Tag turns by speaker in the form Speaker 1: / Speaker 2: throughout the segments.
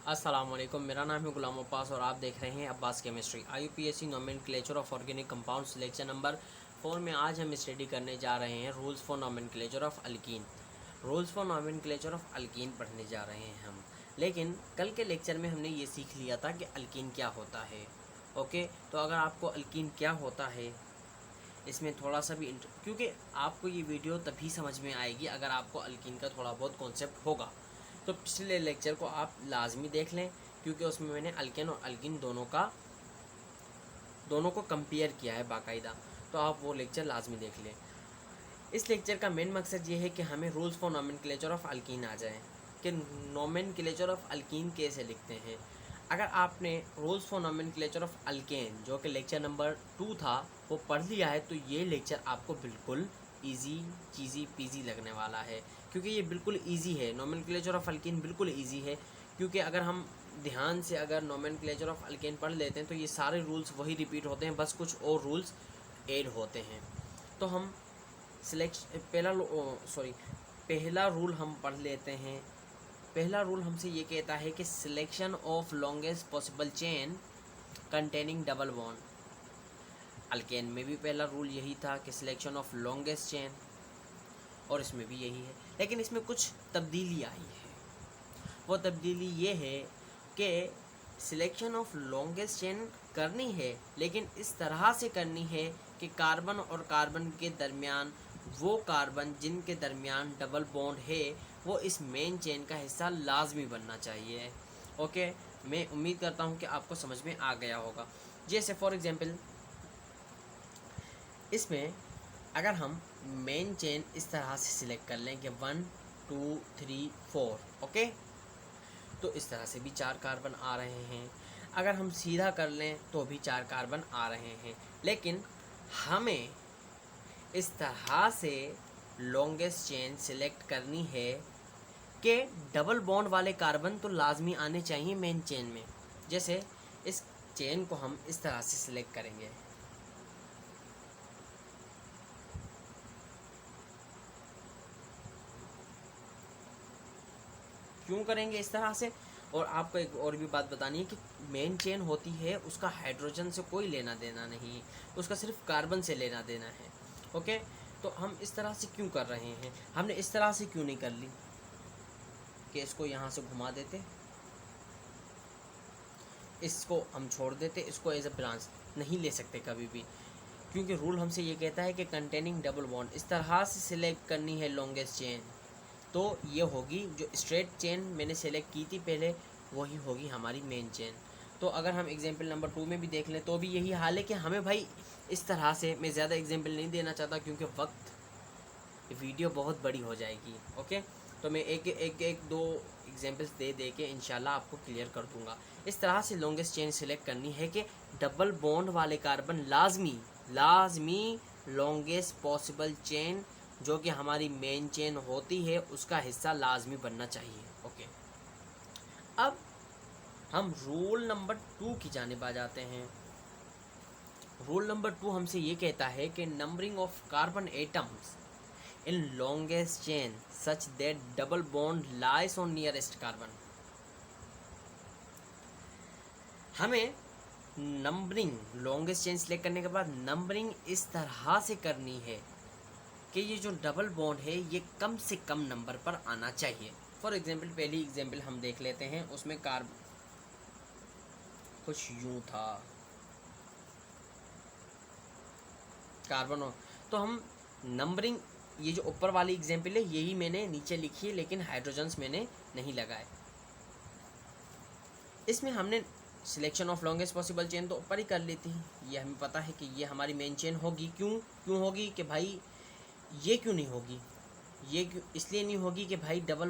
Speaker 1: अस्सलाम वालेकुम, मेरा नाम है गुलाम अब्बास और आप देख रहे हैं Abbas chemistry. IUPAC nomenclature of organic compounds lecture number 4 में आज हम स्टडी करने जा रहे हैं rules for nomenclature of alkyne. Rules for nomenclature of alkyne पढ़ने जा रहे हैं हम। लेकिन कल के लेक्चर में हमने ये सीख लिया था कि अल्कीन क्या होता है। ओके, तो अगर आपको अल्कीन क्या होता है इसमें थोड़ा सा भी क्योंकि आपको ये वीडियो तभी समझ में आएगी अगर आपको अल्कीन का थोड़ा बहुत कॉन्सेप्ट होगा। तो पिछले लेक्चर को आप लाजमी देख लें, क्योंकि उसमें मैंने अल्केन और अल्कीन दोनों को कंपेयर किया है बाकायदा। तो आप वो लेक्चर लाजमी देख लें। इस लेक्चर का मेन मकसद ये है कि हमें rules for nomenclature of alkene आ जाए कि नोमेनक्लेचर ऑफ अल्कीन कैसे लिखते हैं। अगर आपने rules for nomenclature of alkane जो कि लेक्चर नंबर 2 था वो पढ़ लिया है तो ये लेक्चर आपको बिल्कुल इजी चीज़ी पीजी लगने वाला है, क्योंकि ये बिल्कुल इजी है। नोमेनक्लेचर ऑफ अल्कीन बिल्कुल इजी है, क्योंकि अगर हम ध्यान से अगर नोमेनक्लेचर ऑफ अल्केन पढ़ लेते हैं तो ये सारे रूल्स वही रिपीट होते हैं, बस कुछ और रूल्स ऐड होते हैं। तो हम पहला रूल हम पढ़ लेते हैं। पहला रूल हमसे ये कहता है कि selection of longest possible chain containing double bond. Alkane में भी पहला रूल यही था कि सिलेक्शन ऑफ लॉन्गेस्ट चेन, और इसमें भी यही है, लेकिन इसमें कुछ तब्दीली आई है। वो तब्दीली ये है कि सिलेक्शन ऑफ लॉन्गेस्ट चेन करनी है, लेकिन इस तरह से करनी है कि कार्बन और कार्बन के दरमियान वो कार्बन जिनके दरमियान डबल बॉन्ड है वो इस मेन चेन का हिस्सा लाजमी बनना चाहिए। ओके, मैं उम्मीद करता हूँ कि आपको समझ में आ गया होगा। जैसे फॉर एग्जांपल इसमें अगर हम मेन चेन इस तरह से सिलेक्ट कर लें कि 1 2 3 4, ओके, तो इस तरह से भी 4 कार्बन आ रहे हैं। अगर हम सीधा कर लें तो भी 4 कार्बन आ रहे हैं, लेकिन हमें इस तरह से लॉन्गेस्ट चेन सिलेक्ट करनी है कि डबल बॉन्ड वाले कार्बन तो लाजमी आने चाहिए मेन चेन में। जैसे इस चेन को हम इस तरह से सिलेक्ट करेंगे, क्यों करेंगे इस तरह से। और आपको एक और भी बात बतानी है कि मेन चेन होती है उसका हाइड्रोजन से कोई लेना देना नहीं, उसका सिर्फ कार्बन से लेना देना है। ओके, तो हम इस तरह से क्यों कर रहे हैं, हमने इस तरह से क्यों नहीं कर ली कि इसको यहाँ से घुमा देते, इसको हम छोड़ देते, इसको एज ए ब्रांच नहीं ले सकते कभी भी, क्योंकि रूल हमसे ये कहता है कि कंटेनिंग डबल बॉन्ड इस तरह से सिलेक्ट करनी है लॉन्गेस्ट चेन। तो ये होगी जो स्ट्रेट चेन मैंने सेलेक्ट की थी पहले, वही होगी हमारी मेन चेन। तो अगर हम एग्जांपल नंबर 2 में भी देख लें तो भी यही हाल है कि हमें भाई इस तरह से, मैं ज़्यादा एग्जांपल नहीं देना चाहता क्योंकि वीडियो बहुत बड़ी हो जाएगी। ओके, तो मैं एक दो एग्जांपल्स दे के इंशाल्लाह आपको क्लियर कर दूंगा। इस तरह से लॉन्गेस्ट चेन सिलेक्ट करनी है कि डबल बॉन्ड वाले कार्बन लाजमी लॉन्गेस्ट पॉसिबल चेन जो कि हमारी मेन चेन होती है उसका हिस्सा लाजमी बनना चाहिए। ओके, अब हम रूल नंबर 2 की जानिब आ जाते हैं। रूल नंबर 2 हमसे ये कहता है कि numbering of carbon atoms in longest chain such that double bond lies on nearest carbon. हमें नंबरिंग लॉन्गेस्ट चेन सिलेक्ट करने के बाद नंबरिंग इस तरह से करनी है कि ये जो डबल बॉन्ड है ये कम से कम नंबर पर आना चाहिए। फॉर एग्जांपल पहली एग्जांपल हम देख लेते हैं, उसमें कुछ यूं था कार्बन, तो हम नंबरिंग, ये जो ऊपर वाली एग्जांपल है यही मैंने नीचे लिखी है, लेकिन हाइड्रोजन्स मैंने नहीं लगाए। इसमें हमने selection of longest possible chain तो ऊपर ही कर ली थी, ये हमें पता है कि ये हमारी मेन चेन होगी। क्यों होगी कि भाई ये क्यों नहीं होगी, ये क्यों इसलिए नहीं होगी कि भाई डबल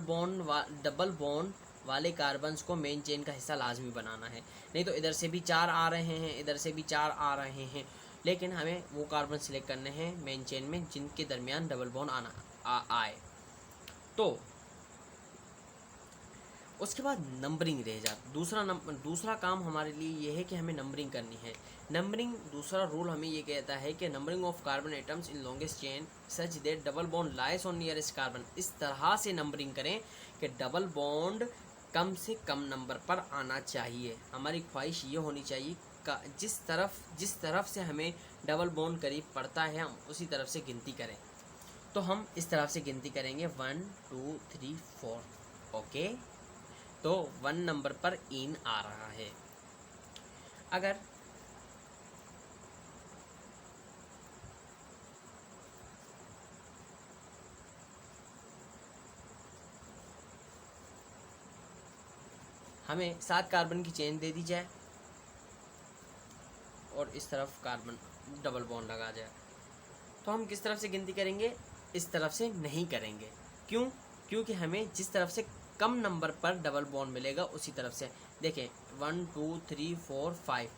Speaker 1: बॉन्ड वाले कार्बन्स को मेन चेन का हिस्सा लाजमी बनाना है। नहीं तो इधर से भी 4 आ रहे हैं, इधर से भी 4 आ रहे हैं, लेकिन हमें वो कार्बन सिलेक्ट करने हैं मेन चेन में जिनके दरमियान डबल बॉन्ड आए। तो उसके बाद नंबरिंग रह जाता। दूसरा काम हमारे लिए ये है कि हमें नंबरिंग करनी है। नंबरिंग, दूसरा रूल हमें ये कहता है कि numbering of carbon atoms in longest chain such that double bond lies on nearest carbon. इस तरह से नंबरिंग करें कि डबल बॉन्ड कम से कम नंबर पर आना चाहिए। हमारी ख्वाहिश ये होनी चाहिए जिस तरफ से हमें डबल बॉन्ड करीब पड़ता है हम उसी तरफ से गिनती करें। तो हम इस तरफ से गिनती करेंगे 1 2 3 4। ओके, तो 1 नंबर पर इन आ रहा है। अगर हमें 7 कार्बन की चेन दे दी जाए और इस तरफ कार्बन डबल बॉन्ड लगा जाए, तो हम किस तरफ से गिनती करेंगे? इस तरफ से नहीं करेंगे। क्यों? क्योंकि हमें जिस तरफ से कम नंबर पर डबल बॉन्ड मिलेगा उसी तरफ से। देखें 1 2 3 4 5,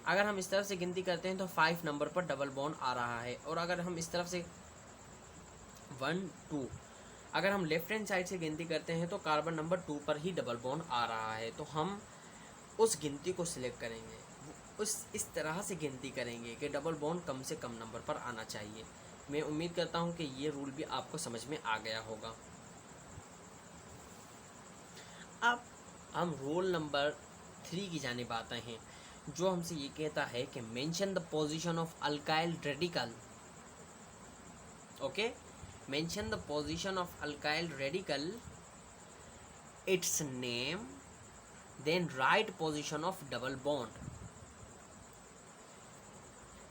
Speaker 1: अगर हम इस तरफ से गिनती करते हैं तो 5 नंबर पर डबल बॉन्ड आ रहा है। और अगर हम इस तरफ से 1 2, अगर हम लेफ्ट हैंड साइड से गिनती करते हैं तो कार्बन नंबर 2 पर ही डबल बॉन्ड आ रहा है। तो हम उस गिनती को सिलेक्ट करेंगे, इस तरह से गिनती करेंगे कि डबल बॉन्ड कम से कम नंबर पर आना चाहिए। मैं उम्मीद करता हूं कि ये रूल भी आपको समझ में आ गया होगा। अब हम रूल नंबर 3 की जानिब आते हैं, जो हमसे ये कहता है कि mention the position of alkyl radical. Okay, mention the position of alkyl radical, it's name, then write position of double bond.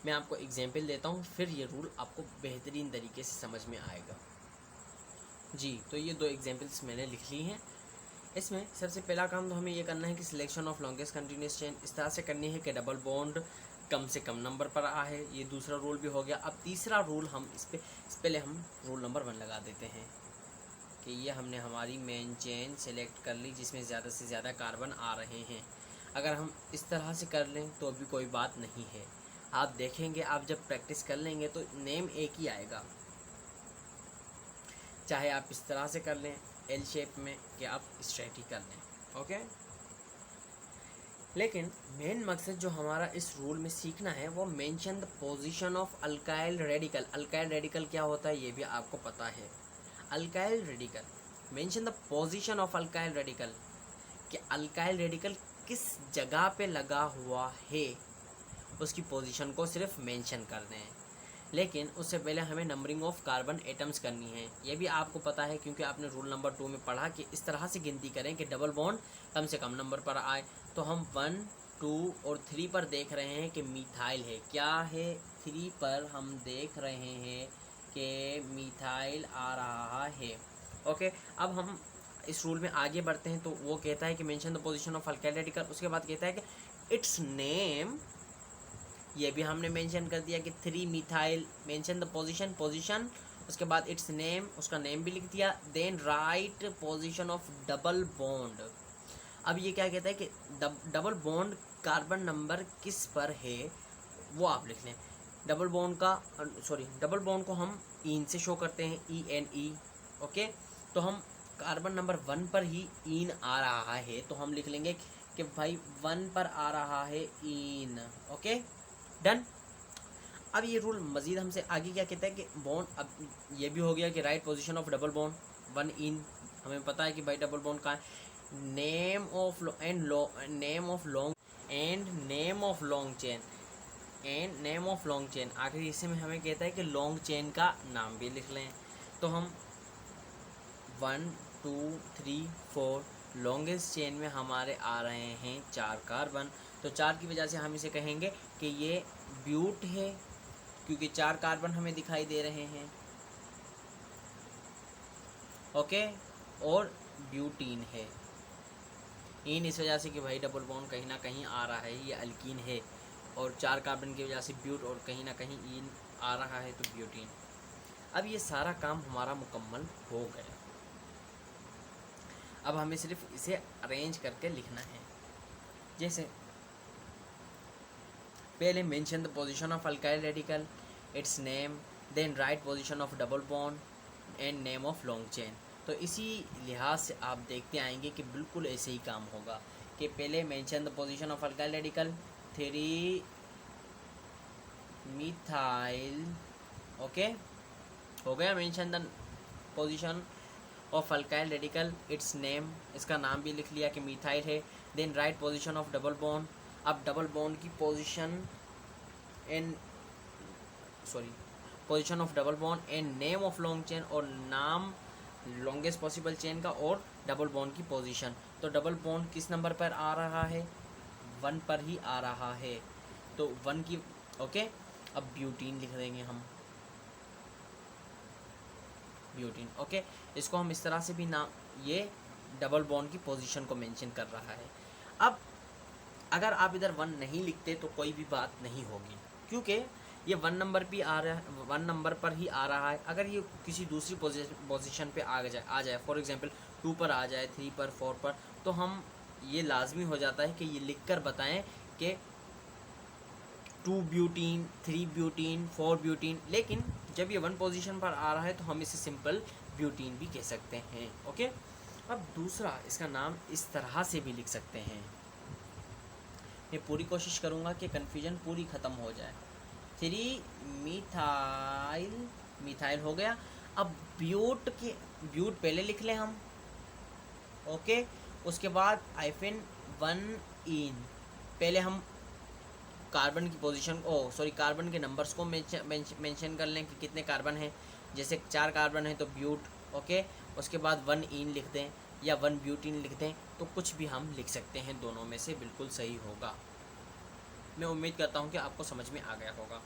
Speaker 1: मैं आपको एग्जाम्पल देता हूँ, फिर ये रूल आपको बेहतरीन तरीके से समझ में आएगा। जी, तो ये 2 एग्जाम्पल्स मैंने लिख ली हैं। इसमें सबसे पहला काम तो हमें ये करना है कि selection of longest continuous chain इस तरह से करनी है कि डबल बॉन्ड कम से कम नंबर पर आए। ये दूसरा रूल भी हो गया। अब तीसरा रूल हम इस पहले हम रूल नंबर 1 लगा देते हैं कि ये हमने हमारी मेन चेन सेलेक्ट कर ली जिसमें ज़्यादा से ज़्यादा कार्बन आ रहे हैं। अगर हम इस तरह से कर लें तो अभी कोई बात नहीं है। आप देखेंगे, आप जब प्रैक्टिस कर लेंगे तो नेम एक ही आएगा, चाहे आप इस तरह से कर लें एल शेप में कि आप स्ट्रेट ही कर लें। ओके, लेकिन मेन मकसद जो हमारा इस रूल में सीखना है वो mention the position of alkyl radical. Alkyl radical क्या होता है ये भी आपको पता है। Alkyl radical, mention the position of alkyl radical, कि अल्काइल रेडिकल किस जगह पे लगा हुआ है उसकी पोजीशन को सिर्फ मेंशन करना है। लेकिन उससे पहले हमें नंबरिंग ऑफ कार्बन एटम्स करनी है। ये भी आपको पता है क्योंकि आपने रूल नंबर 2 में पढ़ा कि इस तरह से गिनती करें कि डबल बॉन्ड कम से कम नंबर पर आए। तो हम 1 2 और 3 पर देख रहे हैं कि मिथाइल है। क्या है? 3 पर हम देख रहे हैं कि मिथाइल आ रहा है। ओके, अब हम इस रूल में आगे बढ़ते हैं। तो वो कहता है कि mention the position of alkyl radical. उसके बाद कहता है कि इट्स नेम, ये भी हमने मेंशन कर दिया कि 3 मिथाइल, मेंशन द पोजीशन। उसके बाद इट्स नेम, उसका नेम भी लिख दिया। Then write position of double bond. अब ये क्या कहता है कि डबल बॉन्ड कार्बन नंबर किस पर है वो आप लिख लें। डबल बॉन्ड को हम इन से शो करते हैं, ENE। ओके, तो हम कार्बन नंबर 1 पर ही इन आ रहा है तो हम लिख लेंगे कि भाई 1 पर आ रहा है इन। Okay, done. अब ये रूल मजीद हमसे आगे क्या कहता है कि बॉन्ड, अब ये भी हो गया कि right position of double bond 1 इन, हमें पता है कि भाई डबल बॉन्ड कहाँ है। नेम ऑफ लॉन्ग चेन, आखिर इसे में हमें कहता है कि लॉन्ग चेन का नाम भी लिख लें। तो हम 1 2 3 4 लॉन्गेस्ट चेन में हमारे आ रहे हैं 4 कार्बन। तो 4 की वजह से हम इसे कहेंगे कि ये ब्यूट है क्योंकि 4 कार्बन हमें दिखाई दे रहे हैं। ओके, और ब्यूटीन है। इन इस वजह से कि भाई डबल बॉन्ड कहीं ना कहीं आ रहा है, ये अल्कीन है, और 4 कार्बन की वजह से ब्यूट, और कहीं ना कहीं इन आ रहा है तो ब्यूटीन। अब ये सारा काम हमारा मुकम्मल हो गया। अब हमें सिर्फ इसे अरेंज करके लिखना है। जैसे पहले mention the position of alkyl radical, it's name, then write position of double bond and name of long chain. तो इसी लिहाज से आप देखते आएंगे कि बिल्कुल ऐसे ही काम होगा कि पहले mention the position of alkyl radical 3 methyl. Okay, हो गया mention the position of alkyl radical, it's name, इसका नाम भी लिख लिया कि मिथाइल है। Then write position of double bond, अब डबल बॉन्ड की position and position of double bond and name of long chain, और नाम लॉन्गेस्ट पॉसिबल चेन का और डबल बॉन्ड की पोजीशन। तो डबल बॉन्ड किस नंबर पर आ रहा है, 1 पर ही आ रहा है, तो 1 की ओके। अब ब्यूटीन लिख देंगे हम, ब्यूटीन ओके। इसको हम इस तरह से भी ना, ये डबल बॉन्ड की पोजीशन को मेंशन कर रहा है। अब अगर आप इधर 1 नहीं लिखते तो कोई भी बात नहीं होगी, क्योंकि ये 1 नंबर भी आ रहा है, 1 नंबर पर ही आ रहा है। अगर ये किसी दूसरी पोजीशन पे आ जाए फॉर एग्जांपल 2 पर आ जाए, 3 पर, 4 पर, तो हम ये लाजमी हो जाता है कि ये लिखकर बताएं कि 2 ब्यूटीन, 3 ब्यूटीन, 4 ब्यूटीन। लेकिन जब ये 1 पोजीशन पर आ रहा है तो हम इसे सिंपल ब्यूटीन भी कह सकते हैं ओके। अब दूसरा, इसका नाम इस तरह से भी लिख सकते हैं। मैं पूरी कोशिश करूँगा कि कन्फ्यूजन पूरी ख़त्म हो जाए। 3 मिथाइल, मिथाइल हो गया। अब ब्यूट पहले लिख लें हम ओके। उसके बाद हाइफन 1 पहले हम कार्बन की पोजीशन कार्बन के नंबर्स को मेंशन कर लें कि कितने कार्बन हैं। जैसे 4 कार्बन है तो ब्यूट ओके। उसके बाद 1 इन लिख दें या 1 ब्यूटीन लिख दें, तो कुछ भी हम लिख सकते हैं, दोनों में से बिल्कुल सही होगा। मैं उम्मीद करता हूँ कि आपको समझ में आ गया होगा।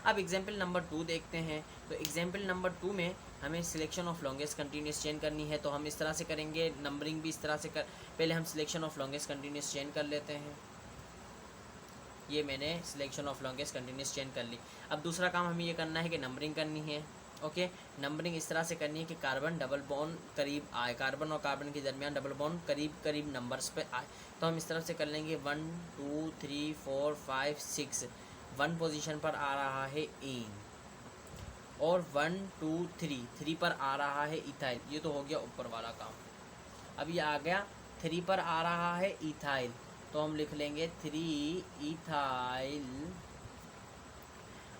Speaker 1: अब एग्जाम्पल नंबर 2 देखते हैं। तो एग्जाम्पल नंबर 2 में हमें selection of longest continuous chain करनी है, तो हम इस तरह से करेंगे, नंबरिंग भी इस तरह से पहले हम selection of longest continuous chain कर लेते हैं। ये मैंने selection of longest continuous chain कर ली। अब दूसरा काम हमें ये करना है कि नंबरिंग करनी है ओके। नंबरिंग इस तरह से करनी है कि कार्बन डबल बॉन्ड करीब आए, कार्बन और कार्बन के दरमियान डबल बॉन्ड करीब करीब नंबर्स पे आए। तो हम इस तरह से कर लेंगे 1 2 3 4 5 6। 1 पोजीशन पर आ रहा है इन, और 1 2 3 पर आ रहा है इथाइल। ये तो हो गया ऊपर वाला काम। अब ये आ गया 3 पर आ रहा है इथाइल, तो हम लिख लेंगे 3 इथाइल।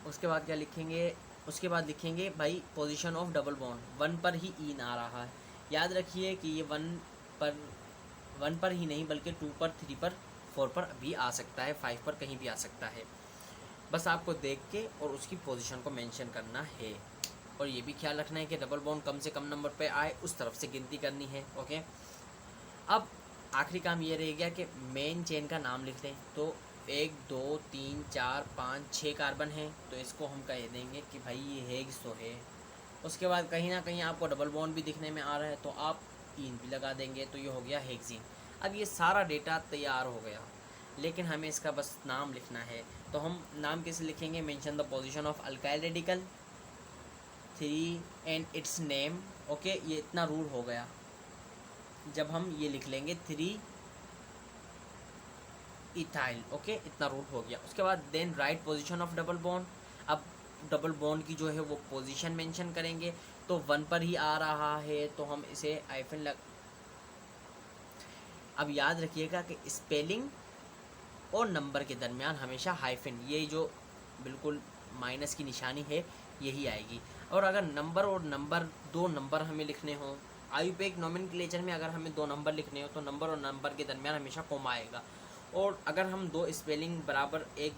Speaker 1: उसके बाद क्या लिखेंगे, उसके बाद लिखेंगे भाई पोजीशन ऑफ डबल बॉन्ड, 1 पर ही इन आ रहा है। याद रखिए कि ये 1 पर ही नहीं बल्कि 2 पर, 3 पर, 4 पर भी आ सकता है, 5 पर कहीं भी आ सकता है। बस आपको देख के और उसकी पोजीशन को मेंशन करना है, और ये भी ख्याल रखना है कि डबल बॉन्ड कम से कम नंबर पे आए, उस तरफ से गिनती करनी है ओके। अब आखिरी काम ये रह गया कि मेन चेन का नाम लिख दें। तो 1 2 3 4 5 6 कार्बन है, तो इसको हम कह देंगे कि भाई ये हेग्स तो है। उसके बाद कहीं ना कहीं आपको डबल बॉन्ड भी दिखने में आ रहा है, तो आप इन भी लगा देंगे, तो ये हो गया हेक्सीन। अब ये सारा डेटा तैयार हो गया, लेकिन हमें इसका बस नाम लिखना है। तो हम नाम कैसे लिखेंगे, mention the position of alkyl radical 3 and it's name okay. ये इतना रूल हो गया जब हम ये लिख लेंगे 3 इथाइल ओके, इतना रूट हो गया। उसके बाद then write position of double bond. अब डबल बॉन्ड की जो है वो पोजीशन मेंशन करेंगे, तो 1 पर ही आ रहा है, तो हम इसे हाइफन लग। अब याद रखिएगा कि स्पेलिंग और नंबर के दरमियान हमेशा हाइफन, ये जो बिल्कुल माइनस की निशानी है यही आएगी। और अगर नंबर और नंबर, 2 नंबर हमें लिखने हों, आयुपेक नोमेनक्लेचर में अगर हमें 2 नंबर लिखने हो तो नंबर और नंबर के दरमियान हमेशा कोमा आएगा। और अगर हम 2 स्पेलिंग बराबर एक,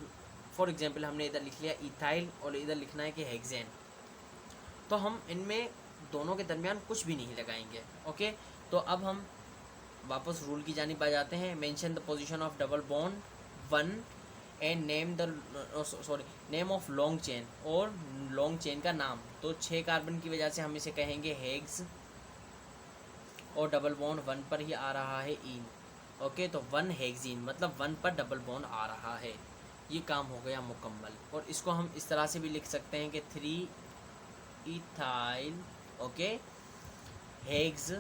Speaker 1: फॉर एग्जांपल हमने इधर लिख लिया इथाइल और इधर लिखना है कि हेक्सेन, तो हम इनमें दोनों के दरमियान कुछ भी नहीं लगाएंगे ओके। तो अब हम वापस रूल की जानिब आ जाते हैं। Mention the position of double bond 1 and name of long chain, और लॉन्ग चेन का नाम। तो 6 कार्बन की वजह से हम इसे कहेंगे हेग्स, और डबल बॉन्ड 1 पर ही आ रहा है इन ओके। तो 1 हेक्सीन मतलब 1 पर डबल बॉन्ड आ रहा है। ये काम हो गया मुकम्मल। और इसको हम इस तरह से भी लिख सकते हैं कि 3 इथाइल ओके हेग्स।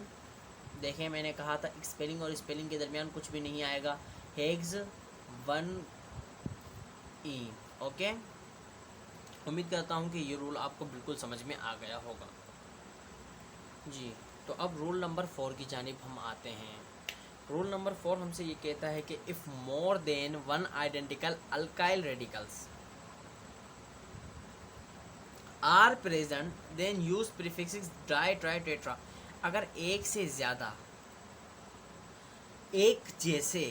Speaker 1: देखें मैंने कहा था स्पेलिंग और स्पेलिंग के दरमियान कुछ भी नहीं आएगा, हेग्स 1 इन ओके। उम्मीद करता हूँ कि ये रूल आपको बिल्कुल समझ में आ गया होगा जी। तो अब रूल नंबर 4 की जानिब हम आते हैं। रूल नंबर 4 हमसे ये कहता है कि if more than 1 identical alkyl radicals are present then use prefix di tri tetra. अगर एक से ज़्यादा एक जैसे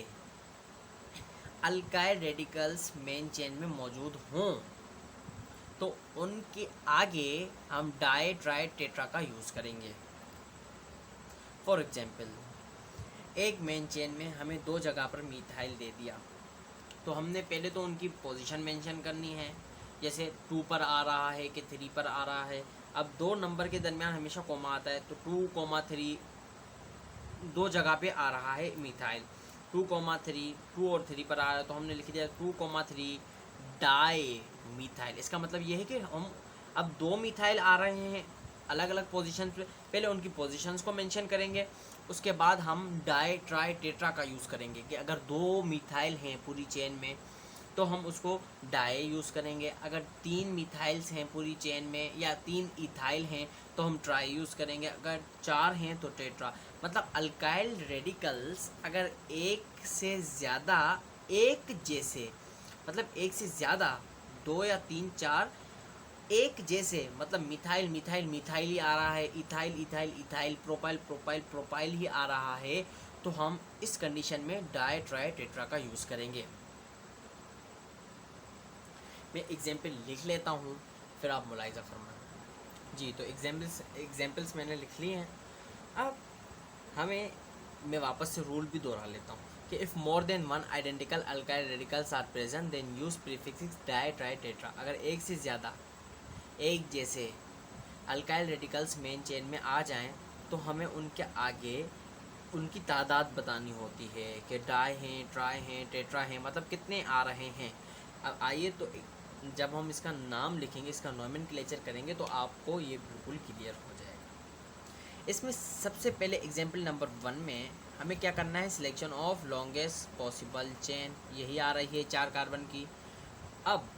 Speaker 1: अल्काइल रेडिकल्स मेन चेन में मौजूद हों तो उनके आगे हम डाई ट्राई टेट्रा का यूज़ करेंगे। फॉर एग्जाम्पल, एक मेन चेन में हमें दो जगह पर मिथाइल दे दिया, तो हमने पहले तो उनकी पोजीशन मेंशन करनी है, जैसे 2 पर आ रहा है कि 3 पर आ रहा है। अब दो नंबर के दरमियान हमेशा कोमा आता है, तो 2, 3 दो जगह पे आ रहा है मिथाइल। 2, 3 2 और 3 पर आ रहा है, तो हमने लिख दिया 2, 3 डाई मिथाइल। इसका मतलब ये है कि हम अब दो मिथाइल आ रहे हैं अलग अलग पोजीशन पे, पहले उनकी पोजीशंस को मेंशन करेंगे, उसके बाद हम डाई ट्राई टेट्रा का यूज़ करेंगे कि अगर दो मिथाइल हैं पूरी चेन में तो हम उसको डाई यूज़ करेंगे, अगर 3 मिथाइल्स हैं पूरी चेन में या 3 इथाइल हैं तो हम ट्राई यूज़ करेंगे, अगर 4 हैं तो टेट्रा। मतलब अल्काइल रेडिकल्स अगर एक से ज़्यादा एक जैसे, मतलब एक से ज़्यादा 2 या 3 4 एक जैसे, मतलब मिथाइल मिथाइल मिथाइल ही आ रहा है, ethyl ethyl ethyl, propyl propyl propyl ही आ रहा है, तो हम इस कंडीशन में डाई ट्राई टेट्रा का यूज़ करेंगे। मैं एग्जाम्पल लिख लेता हूँ, फिर आप मुलाहिजा फरमाएं। जी, तो एग्जाम्पल्स मैंने लिख लिए हैं। अब मैं वापस से रूल भी दोहरा लेता हूँ कि if more than one identical alkyl radicals are present then use prefix di tri tetra. अगर एक से ज़्यादा एक जैसे अल्काइल रेडिकल्स मेन चेन में आ जाएं तो हमें उनके आगे उनकी तादाद बतानी होती है कि डाई हैं, ट्राई हैं, टेट्रा हैं, मतलब कितने आ रहे हैं। अब आइए, तो जब हम इसका नाम लिखेंगे, इसका नोमेनक्लेचर करेंगे तो आपको ये बिल्कुल क्लियर हो जाएगा। इसमें सबसे पहले एग्जाम्पल नंबर 1 में हमें क्या करना है, selection of longest possible chain, यही आ रही है 4 कार्बन की। अब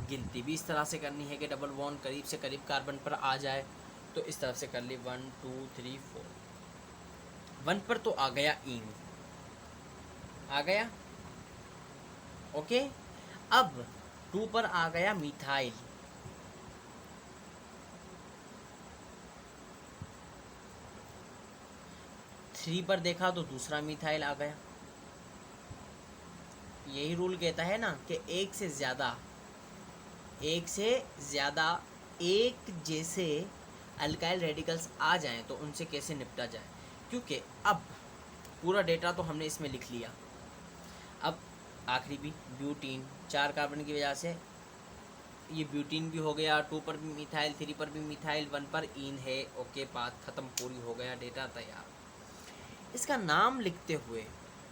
Speaker 1: गिनती भी इस तरह से करनी है कि डबल बॉन्ड करीब से करीब कार्बन पर आ जाए, तो इस तरह से कर ली 1 2 3 4। 1 पर तो आ गया ईन, आ गया, ओके। अब 2 पर आ गया मिथाइल, थ्री पर देखा तो दूसरा मिथाइल आ गया। यही रूल कहता है ना कि एक से ज़्यादा एक जैसे अल्काइल रेडिकल्स आ जाएं तो उनसे कैसे निपटा जाए, क्योंकि अब पूरा डेटा तो हमने इसमें लिख लिया। अब आखिरी भी ब्यूटीन, 4 कार्बन की वजह से ये ब्यूटीन भी हो गया, 2 पर भी मिथाइल, 3 पर भी मिथाइल, 1 पर ईन है, ओके, बात ख़त्म, पूरी हो गया, डेटा तैयार। इसका नाम लिखते हुए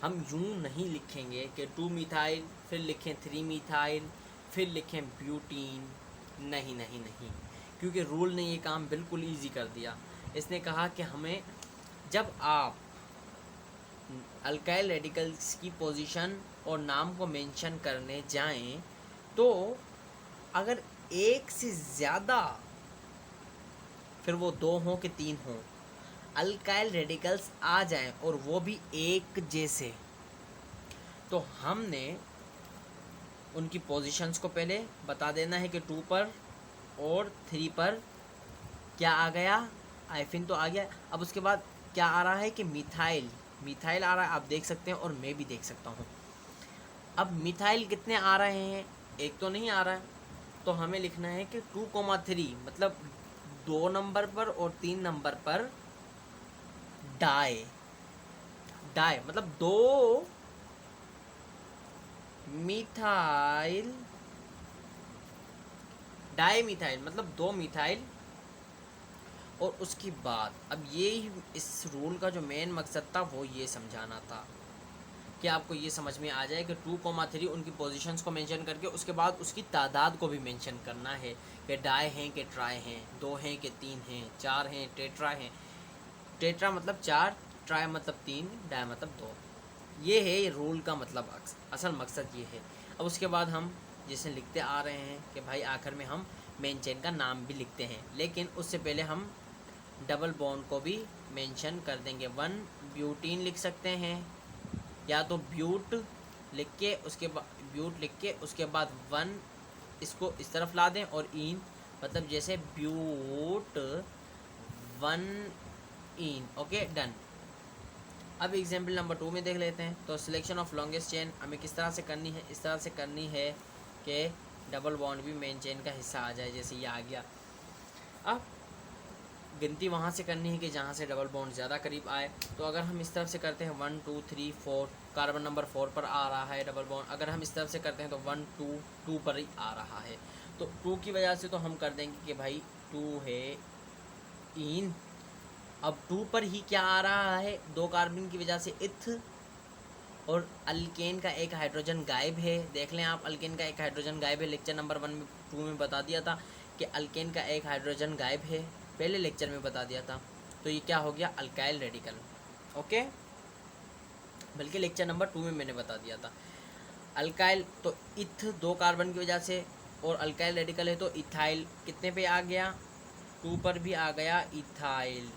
Speaker 1: हम यूं नहीं लिखेंगे कि 2 मिथाइल, फिर लिखें 3 मिथाइल, फिर लिखें ब्यूटीन, नहीं नहीं नहीं, क्योंकि रूल ने ये काम बिल्कुल ईजी कर दिया। इसने कहा कि हमें जब आप अल्काइल रेडिकल्स की पोजीशन और नाम को मेंशन करने जाएं तो अगर एक से ज़्यादा, फिर वो 2 हों कि 3 हों, अल्काइल रेडिकल्स आ जाएं और वो भी एक जैसे, तो हमने उनकी पोजीशंस को पहले बता देना है कि 2 पर और 3 पर क्या आ गया, आइफिन तो आ गया। अब उसके बाद क्या आ रहा है कि मिथाइल आ रहा है, आप देख सकते हैं और मैं भी देख सकता हूँ। अब मिथाइल कितने आ रहे हैं, एक तो नहीं आ रहा है, तो हमें लिखना है कि 2,3, मतलब 2 नंबर पर और 3 नंबर पर डाई मतलब 2 मिथाइल, डाई मिथाइल मतलब 2 मिथाइल। और उसके बाद अब ये इस रूल का जो मेन मकसद था वो ये समझाना था कि आपको ये समझ में आ जाए कि 2,3 उनकी पोजीशंस को मेंशन करके उसके बाद उसकी तादाद को भी मेंशन करना है कि डाई हैं कि ट्राई हैं, 2 हैं कि 3 हैं, 4 हैं, टेट्रा हैं। टेट्रा मतलब 4, ट्राई मतलब 3, डाई मतलब 2। ये है ये रूल का मतलब, असल मकसद ये है। अब उसके बाद हम जैसे लिखते आ रहे हैं कि भाई आखिर में हम मेन चेन का नाम भी लिखते हैं, लेकिन उससे पहले हम डबल बॉन्ड को भी मेंशन कर देंगे। 1 ब्यूटीन लिख सकते हैं, या तो ब्यूट लिख के उसके बाद 1 इसको इस तरफ ला दें और इन, मतलब जैसे ब्यूट 1 इन। Okay done. अब एग्जाम्पल नंबर 2 में देख लेते हैं। तो सिलेक्शन ऑफ लॉन्गेस्ट चेन हमें किस तरह से करनी है, इस तरह से करनी है कि डबल बॉन्ड भी मेन चेन का हिस्सा आ जाए, जैसे ये आ गया। अब गिनती वहाँ से करनी है कि जहाँ से डबल बॉन्ड ज़्यादा करीब आए। तो अगर हम इस तरफ से करते हैं 1 2 3 4, कार्बन नंबर 4 पर आ रहा है डबल बॉन्ड। अगर हम इस तरफ से करते हैं तो 1 2 2 पर ही आ रहा है। तो 2 की वजह से तो हम कर देंगे कि भाई 2 है इन। अब 2 पर ही क्या आ रहा है, 2 कार्बन की वजह से इथ, और अल्केन का एक हाइड्रोजन गायब है। देख लें आप, अल्केन का एक हाइड्रोजन गायब है। लेक्चर नंबर 1 में 2 में बता दिया था कि अल्केन का एक हाइड्रोजन गायब है, पहले लेक्चर में बता दिया था। तो ये क्या हो गया, अल्काइल रेडिकल। ओके, बल्कि लेक्चर नंबर 2 में मैंने बता दिया था। अल्काइल तो इथ 2 कार्बन की वजह से, और अल्काइल रेडिकल है तो इथाइल कितने पे आ गया, 2 पर भी आ गया इथाइल।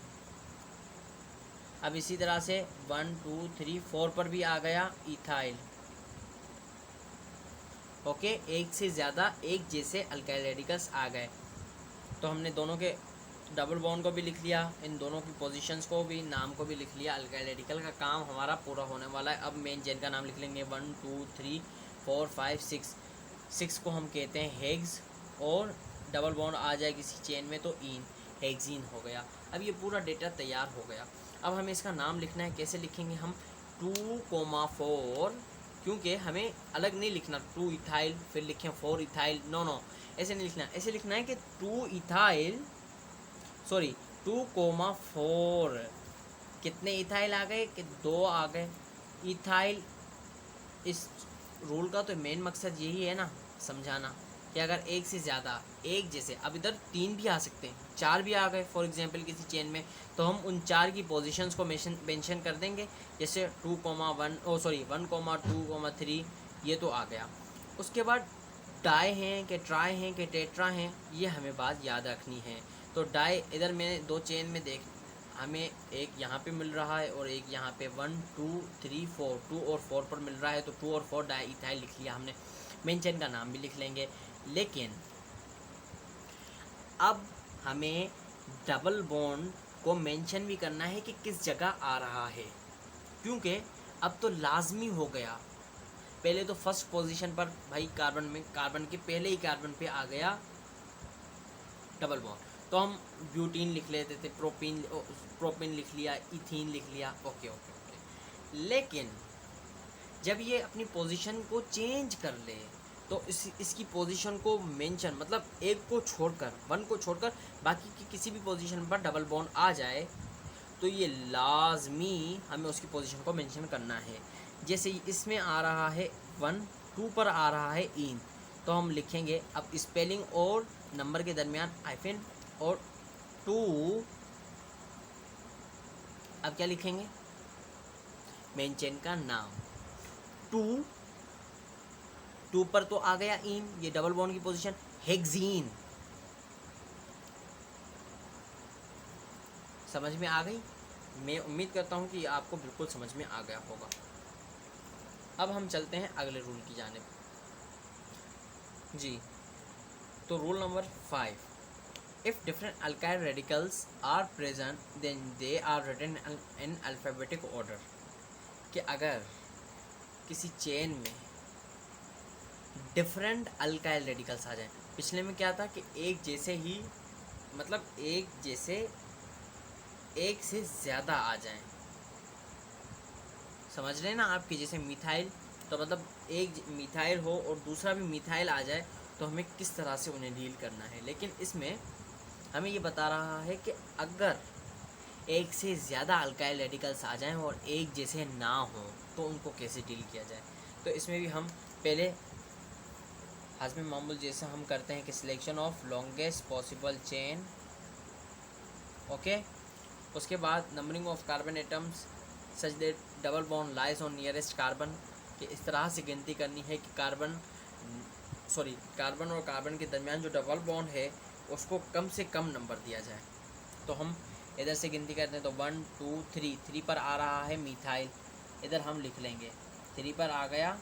Speaker 1: अब इसी तरह से 1 2 3 4 पर भी आ गया इथाइल। ओके, एक से ज़्यादा एक जैसे अल्काइल रेडिकल्स आ गए। तो हमने दोनों के डबल बॉन्ड को भी लिख लिया, इन दोनों की पोजीशंस को भी, नाम को भी लिख लिया। अल्काइल रेडिकल का काम हमारा पूरा होने वाला है। अब मेन चेन का नाम लिख लेंगे 1 2 3 4 5 6। 6 को हम कहते हैं हेग्स, और डबल बॉन्ड आ जाए किसी चेन में तो इन, हेक्सीन हो गया। अब ये पूरा डेटा तैयार हो गया। अब हमें इसका नाम लिखना है। कैसे लिखेंगे हम, 2,4, क्योंकि हमें अलग नहीं लिखना 2 इथाइल फिर लिखें 4 इथाइल, नो, ऐसे नहीं लिखना। ऐसे लिखना है कि 2 इथाइल, सॉरी 2,4। कितने इथाइल आ गए, कि 2 आ गए इथाइल। इस रूल का तो मेन मकसद यही है ना, समझाना कि अगर एक से ज़्यादा एक जैसे, अब इधर 3 भी आ सकते हैं, 4 भी आ गए फॉर एग्जांपल किसी चेन में, तो हम उन 4 की पोजीशंस को मेंशन कर देंगे। जैसे 1,2,3 ये तो आ गया। उसके बाद डाई हैं कि ट्राई हैं कि टेट्रा हैं, ये हमें बात याद रखनी है। तो डाई इधर मैंने 2 चेन में देख, हमें एक यहाँ पे मिल रहा है और एक यहाँ पे 1 2 3 4, 2 और 4 पर मिल रहा है। तो 2 और 4 डाई इथाइल लिख लिया हमने। मेन चेन का नाम भी लिख लेंगे। लेकिन अब हमें डबल बॉन्ड को मेंशन भी करना है कि किस जगह आ रहा है, क्योंकि अब तो लाजमी हो गया। पहले तो फर्स्ट पोजीशन पर भाई कार्बन में, कार्बन के पहले ही कार्बन पे आ गया डबल बॉन्ड, तो हम ब्यूटीन लिख लेते थे, प्रोपिन लिख लिया, इथीन लिख लिया। ओके। लेकिन जब ये अपनी पोजीशन को चेंज कर ले तो इसकी पोजीशन को मेंशन, मतलब एक को छोड़कर, 1 को छोड़कर बाकी की किसी भी पोजीशन पर डबल बॉन्ड आ जाए तो ये लाजमी हमें उसकी पोजीशन को मेंशन करना है। जैसे इसमें आ रहा है 1, 2 पर आ रहा है इन, तो हम लिखेंगे अब स्पेलिंग और नंबर के दरमियान हाइफन और 2। अब क्या लिखेंगे, मेन चेन का नाम 2 पर तो आ गया इन, ये डबल बॉन्ड की पोजीशन हेक्सीन। समझ में आ गई? मैं उम्मीद करता हूँ कि आपको बिल्कुल समझ में आ गया होगा। अब हम चलते हैं अगले रूल की जानिब। जी, तो rule number 5, if different alkyl radicals are present then they are written in alphabetic order. कि अगर किसी चेन में डिफरेंट अल्काइल रेडिकल्स आ जाएं, पिछले में क्या था कि एक जैसे ही, मतलब एक जैसे एक से ज़्यादा आ जाएं, समझ रहे हैं ना आपके, जैसे मिथाइल, तो मतलब एक मिथाइल हो और दूसरा भी मिथाइल आ जाए तो हमें किस तरह से उन्हें डील करना है। लेकिन इसमें हमें ये बता रहा है कि अगर एक से ज़्यादा अल्काइल रेडिकल्स आ जाएं और एक जैसे ना हो तो उनको कैसे डील किया जाए। तो इसमें भी हम पहले हाज़मे मामूल जैसा हम करते हैं कि selection of longest possible chain. Okay, उसके बाद numbering of carbon atoms such that double bond lies on nearest carbon, कि इस तरह से गिनती करनी है कि कार्बन और कार्बन के दरमियान जो डबल बॉन्ड है उसको कम से कम नंबर दिया जाए। तो हम इधर से गिनती करते हैं तो 1 2 3 पर आ रहा है मिथाइल, इधर हम लिख लेंगे 3 पर आ गया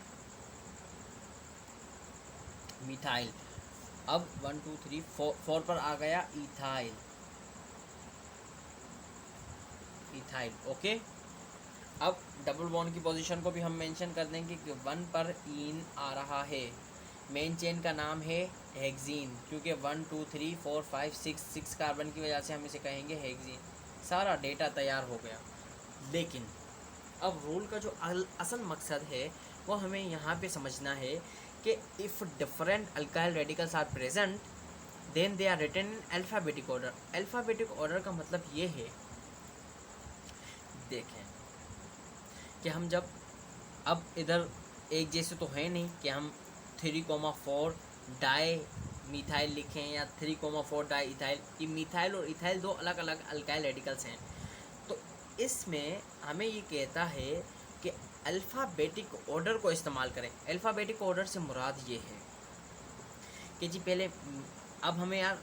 Speaker 1: मिथाइल। अब 1 2 3 4 पर आ गया इथाइल। इथाइल। ओके, अब डबल बॉन्ड की पोजीशन को भी हम मेंशन कर देंगे कि 1 पर इन आ रहा है। मेन चेन का नाम है हेक्सीन, क्योंकि 1 2 3 4 5 6 कार्बन की वजह से हम इसे कहेंगे हेक्सीन। सारा डेटा तैयार हो गया, लेकिन अब रूल का जो असल मकसद है वो हमें यहाँ पे समझना है कि if different alkyl radicals are present then they are written in alphabetic order. Alphabetic order का मतलब ये है, देखें कि हम जब अब इधर एक जैसे तो है नहीं कि हम 3,4 डाई मिथाइल लिखें या 3,4 डाई इथाइल। ये मिथाइल और इथाइल दो अलग अलग अल्काइल रेडिकल्स हैं। तो इसमें हमें ये कहता है कि अल्फ़ाबेटिक ऑर्डर को इस्तेमाल करें। अल्फ़ाबेटिक ऑर्डर से मुराद ये है कि जी पहले अब हमें यार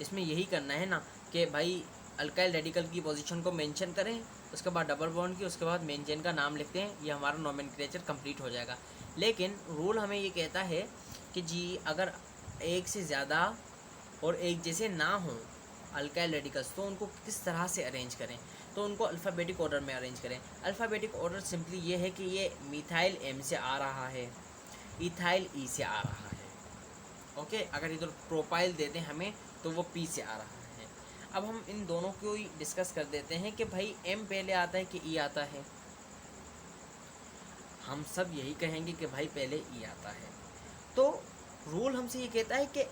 Speaker 1: इसमें यही करना है ना कि भाई अल्काइल रेडिकल की पोजीशन को मेंशन करें, उसके बाद डबल बॉन्ड की, उसके बाद मेन चेन का नाम लिखते हैं, ये हमारा नोमेनक्लेचर कंप्लीट हो जाएगा। लेकिन रूल हमें ये कहता है कि जी अगर एक से ज़्यादा और एक जैसे ना हों अल्काइल रेडिकल्स तो उनको किस तरह से अरेंज करें, तो उनको अल्फ़ाबेटिक ऑर्डर में अरेंज करें। अल्फ़ाबेटिक ऑर्डर सिंपली ये है कि ये मिथाइल एम से आ रहा है, इथाइल ई से आ रहा है। ओके, अगर इधर प्रोपाइल देते हैं हमें तो वो पी से आ रहा है। अब हम इन दोनों को ही डिस्कस कर देते हैं कि भाई एम पहले आता है कि ई आता है। हम सब यही कहेंगे कि भाई पहले ई आता है। तो रूल हमसे ये कहता है कि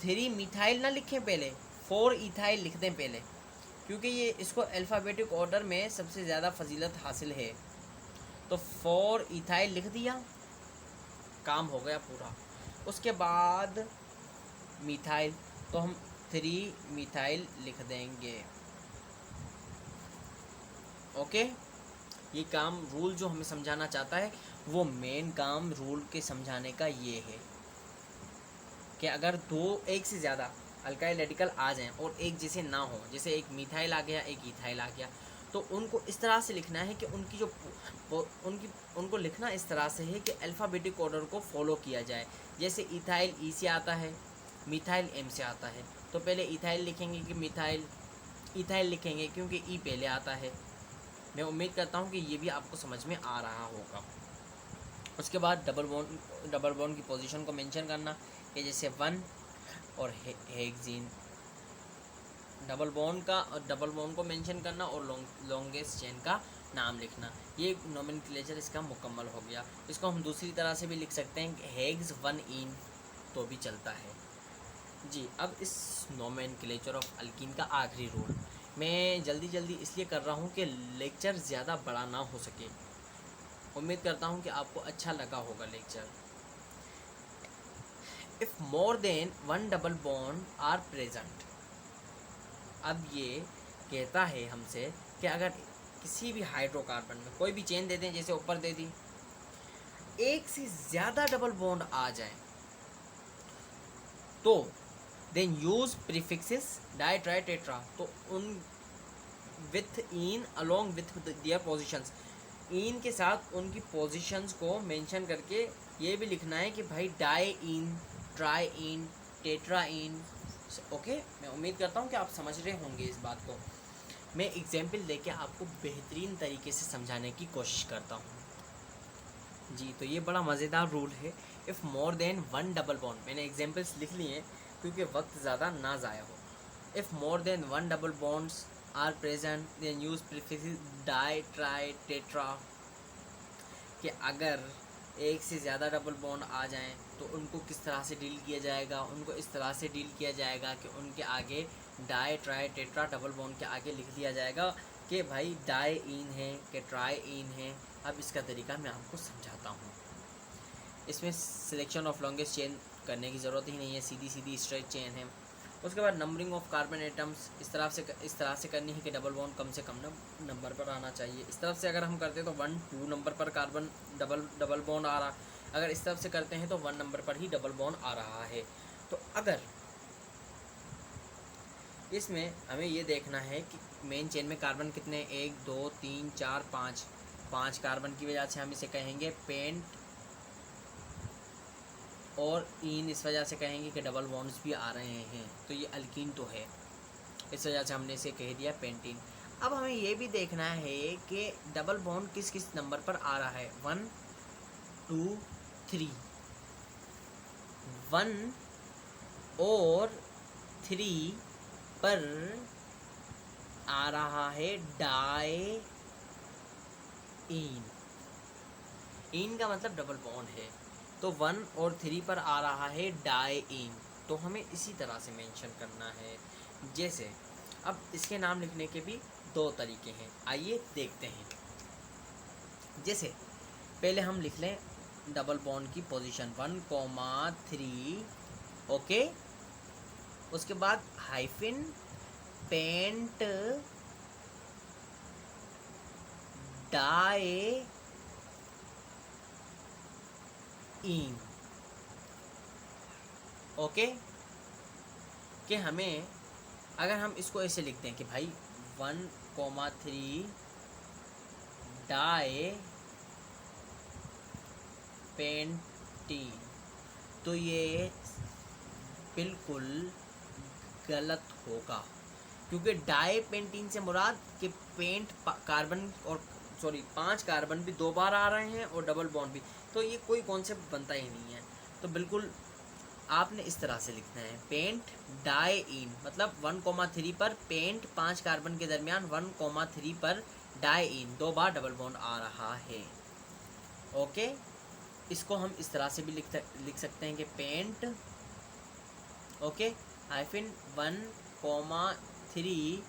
Speaker 1: 3 मिथाइल ना लिखें, पहले 4 इथाइल लिख दें पहले, क्योंकि ये इसको अल्फ़ाबेटिक ऑर्डर में सबसे ज़्यादा फजीलत हासिल है। तो 4 इथाइल लिख दिया, काम हो गया पूरा। उसके बाद मिथाइल, तो हम 3 मिथाइल लिख देंगे। ओके, ये काम रूल जो हमें समझाना चाहता है वो मेन काम रूल के समझाने का ये है कि अगर दो एक से ज़्यादा अल्काइल रेडिकल आ जाएं और एक जैसे ना हो, जैसे एक मिथाइल आ गया एक इथाइल आ गया, तो उनको इस तरह से लिखना है कि उनकी जो उनको लिखना इस तरह से है कि अल्फ़ाबेटिक ऑर्डर को फॉलो किया जाए। जैसे इथाइल ई से आता है, मिथाइल एम से आता है, तो पहले इथाइल लिखेंगे कि मिथाइल, इथाइल लिखेंगे क्योंकि ई पहले आता है। मैं उम्मीद करता हूँ कि ये भी आपको समझ में आ रहा होगा। उसके बाद डबल बॉन्ड की पोजीशन को मेंशन करना कि जैसे 1 और हेक्सीन, डबल बॉन्ड को मेंशन करना और लॉन्गेस्ट चेन का नाम लिखना। ये नोमेनक्लेचर इसका मुकम्मल हो गया। इसको हम दूसरी तरह से भी लिख सकते हैं कि हेग्स 1 इन तो भी चलता है जी। अब इस नोमेनक्लेचर ऑफ अल्कीन का आखिरी रूल मैं जल्दी इसलिए कर रहा हूँ कि लेक्चर ज़्यादा बड़ा ना हो सके। उम्मीद करता हूँ कि आपको अच्छा लगा होगा lecture. If more than 1 double bond are present, अब ये कहता है हमसे कि अगर किसी भी हाइड्रोकार्बन में कोई भी चेन दे दें, जैसे ऊपर दे दी, एक से ज़्यादा डबल बॉन्ड आ जाए तो then use prefixes di tri tetra, तो उन with in along with their positions, इन के साथ उनकी पोजीशंस को मेंशन करके ये भी लिखना है कि भाई diene, triene, tetraene. Okay, मैं उम्मीद करता हूँ कि आप समझ रहे होंगे इस बात को। मैं एग्जाम्पल देके आपको बेहतरीन तरीके से समझाने की कोशिश करता हूँ जी। तो ये बड़ा मज़ेदार रूल है, if more than 1 double bond. मैंने एग्जाम्पल्स लिख लिए हैं क्योंकि वक्त ज़्यादा ना ज़ाया हो। If more than 1 double bonds are present then use prefix di tri tetra, कि अगर एक से ज़्यादा डबल बॉन्ड आ जाएं तो उनको किस तरह से डील किया जाएगा। उनको इस तरह से डील किया जाएगा कि उनके आगे die tri tetra double bond के आगे लिख दिया जाएगा कि भाई डाई इन है कि ट्राई इन है। अब इसका तरीका मैं आपको समझाता हूँ। इसमें सिलेक्शन ऑफ लॉन्गेस्ट चेन करने की ज़रूरत ही नहीं है, सीधी स्ट्रेट चेन है। उसके बाद नंबरिंग ऑफ कार्बन एटम्स इस तरह से करनी है कि डबल बॉन्ड कम से कम नंबर पर आना चाहिए। इस तरफ से अगर हम करते हैं तो 1 2 नंबर पर कार्बन डबल बॉन्ड आ रहा, अगर इस तरफ से करते हैं तो 1 नंबर पर ही डबल बॉन्ड आ रहा है। तो अगर इसमें हमें ये देखना है कि मेन चेन में कार्बन कितने, 1 2 3 4 5 कार्बन की वजह से हम इसे कहेंगे पेंट, और इन इस वजह से कहेंगे कि डबल बॉन्ड्स भी आ रहे हैं, तो ये अल्कीन तो है, इस वजह से हमने इसे कह दिया पेंटीन। अब हमें ये भी देखना है कि डबल बॉन्ड किस किस नंबर पर आ रहा है। 1 2 3, 1 और 3 पर आ रहा है डाई इन का मतलब डबल बॉन्ड है, तो 1 और 3 पर आ रहा है डाई इन, तो हमें इसी तरह से मेंशन करना है। जैसे अब इसके नाम लिखने के भी दो तरीके हैं, आइए देखते हैं। जैसे पहले हम लिख लें डबल बॉन्ड की पोजीशन 1,3, ओके, उसके बाद हाइफिन पेंट डाई इन, ओके, कि हमें अगर हम इसको ऐसे लिखते हैं कि भाई 1,3 डाई पेंटिंग, तो ये बिल्कुल गलत होगा, क्योंकि डाई पेंटिंग से मुराद कि पेंट कार्बन और 5 कार्बन भी 2 बार आ रहे हैं और डबल बॉन्ड भी, तो ये कोई कॉन्सेप्ट बनता ही नहीं है। तो बिल्कुल आपने इस तरह से लिखना है पेंट डाई इन, मतलब 1,3 पर पेंट 5 कार्बन के दरमियान 1,3 पर डाई इन 2 बार डबल बॉन्ड आ रहा है, ओके। इसको हम इस तरह से भी लिख सकते हैं कि पेंट, ओके, हाइफिन 1,3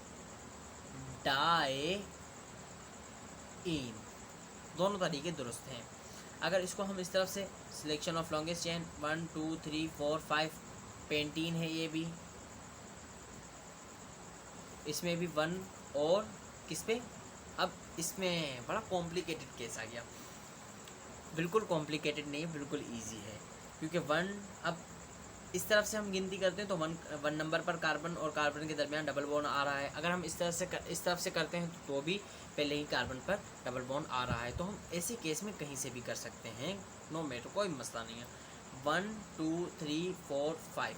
Speaker 1: डाई इन, दोनों तरीके दुरुस्त हैं। अगर इसको हम इस तरफ से selection of longest chain 1 2 3 4 5 pentene है, ये भी, इसमें भी 1 और किस पे, अब इसमें बड़ा कॉम्प्लिकेटेड केस आ गया, बिल्कुल कॉम्प्लिकेटेड नहीं है, बिल्कुल इजी है, क्योंकि 1 अब इस तरफ से हम गिनती करते हैं तो 1 नंबर पर कार्बन और कार्बन के दरमियान डबल बॉन्ड आ रहा है। अगर हम इस तरफ से करते हैं तो भी पहले ही कार्बन पर डबल बॉन्ड आ रहा है, तो हम ऐसे केस में कहीं से भी कर सकते हैं, नो मैटर, कोई मसला नहीं है। 1 2 3 4 5,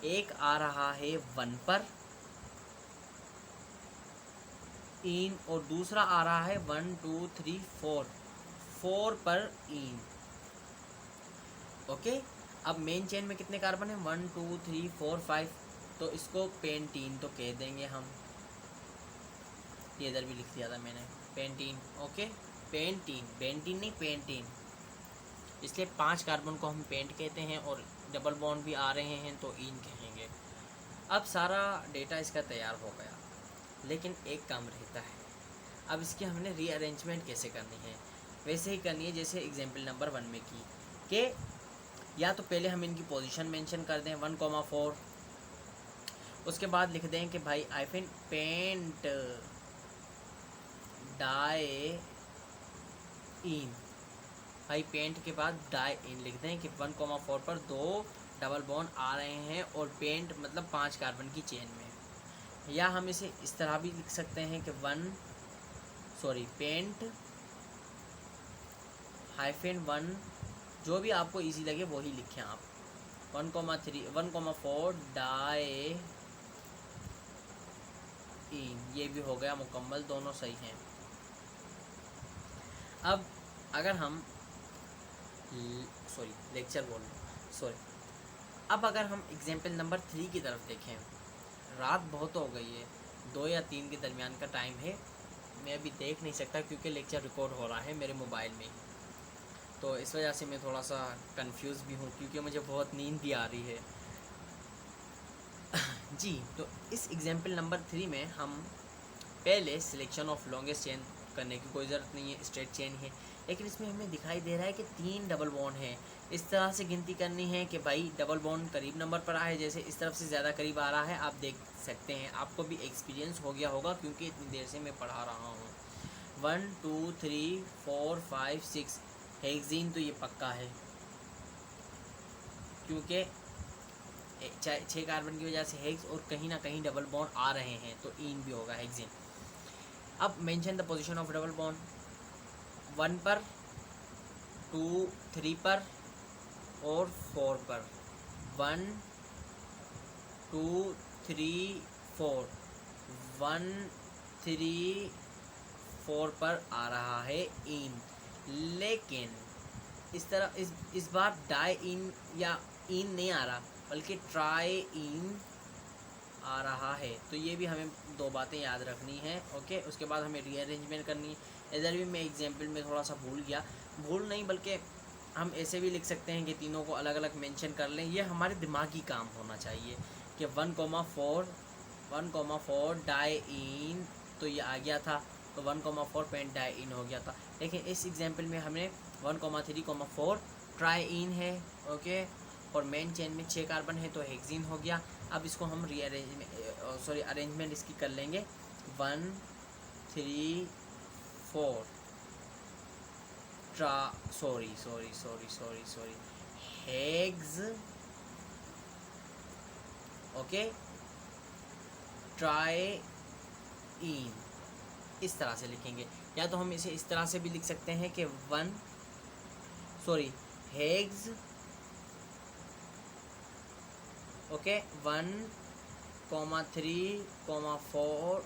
Speaker 1: एक आ रहा है 1 पर इन और दूसरा आ रहा है 1 2 3 4 पर इन, ओके। अब मेन चेन में कितने कार्बन है, 1 2 3 4 5, तो इसको पेंटीन तो कह देंगे हम, ये इधर भी लिख दिया था मैंने पेंटीन, ओके, पेंटीन, बेंटीन नहीं पेंटीन, इसलिए 5 कार्बन को हम पेंट कहते हैं और डबल बॉन्ड भी आ रहे हैं तो इन कहेंगे। अब सारा डेटा इसका तैयार हो गया, लेकिन एक काम रहता है, अब इसकी हमने रीअरेंजमेंट कैसे करनी है, वैसे ही करनी है जैसे एग्जाम्पल नंबर 1 में की, कि या तो पहले हम इनकी पोजीशन मेंशन कर दें 1,4, उसके बाद लिख दें कि भाई हाइफिन पेंट डाई इन, भाई पेंट के बाद डाई इन लिख दें कि 1,4 पर 2 डबल बॉन्ड आ रहे हैं और पेंट मतलब 5 कार्बन की चेन में। या हम इसे इस तरह भी लिख सकते हैं कि पेंट हाइफिन 1, जो भी आपको इजी लगे वही लिखें आप, 1,4 डाई इन, ये भी हो गया मुकम्मल, दोनों सही हैं। अब अगर हम अब अगर हम एग्जाम्पल नंबर 3 की तरफ देखें, रात बहुत हो गई है, 2 या 3 के दरमियान का टाइम है, मैं अभी देख नहीं सकता क्योंकि लेक्चर रिकॉर्ड हो रहा है मेरे मोबाइल में, तो इस वजह से मैं थोड़ा सा कंफ्यूज भी हूँ क्योंकि मुझे बहुत नींद भी आ रही है। जी, तो इस एग्जाम्पल नंबर 3 में हम पहले सिलेक्शन ऑफ लॉन्गेस्ट चेन करने की कोई ज़रूरत नहीं है, स्ट्रेट चेन है, लेकिन इसमें हमें दिखाई दे रहा है कि 3 डबल बॉन्ड है। इस तरह से गिनती करनी है कि भाई डबल बॉन्ड करीब नंबर पर आए, जैसे इस तरफ से ज़्यादा करीब आ रहा है, आप देख सकते हैं, आपको भी एक्सपीरियंस हो गया होगा क्योंकि इतनी देर से मैं पढ़ा रहा हूँ। 1 2 3 4 5 6 हेक्सीन, तो ये पक्का है क्योंकि 6 कार्बन की वजह से हेक्स और कहीं ना कहीं डबल बॉन्ड आ रहे हैं, तो इन भी होगा हेक्सीन। अब mention the position of double bond 1 पर 2 3 पर और 4 पर, 1 2 3 4, 1 3 4 पर आ रहा है इन, लेकिन इस तरह इस बार डाई इन या इन नहीं आ रहा बल्कि ट्राई इन आ रहा है। तो ये भी हमें दो बातें याद रखनी है। ओके, उसके बाद हमें रीअरेंजमेंट करनी है। इधर भी मैं एग्जाम्पल में थोड़ा सा भूल नहीं बल्कि हम ऐसे भी लिख सकते हैं कि तीनों को अलग अलग मेंशन कर लें। ये हमारे दिमागी काम होना चाहिए कि 1,4 डाई इन, तो ये आ गया था, तो 1,4 पेंट डाई इन हो गया था। लेकिन इस एग्जाम्पल में हमें 1,3,4 ट्राई इन है। ओके, और मेन चेन में 6 कार्बन है तो हेक्सीन हो गया। अब इसको हम अरेंजमेंट इसकी कर लेंगे 1 3 4 हेग्स, ओके, ट्राई इन, इस तरह से लिखेंगे। या तो हम इसे इस तरह से भी लिख सकते हैं कि हेग्स, ओके, 1,3,4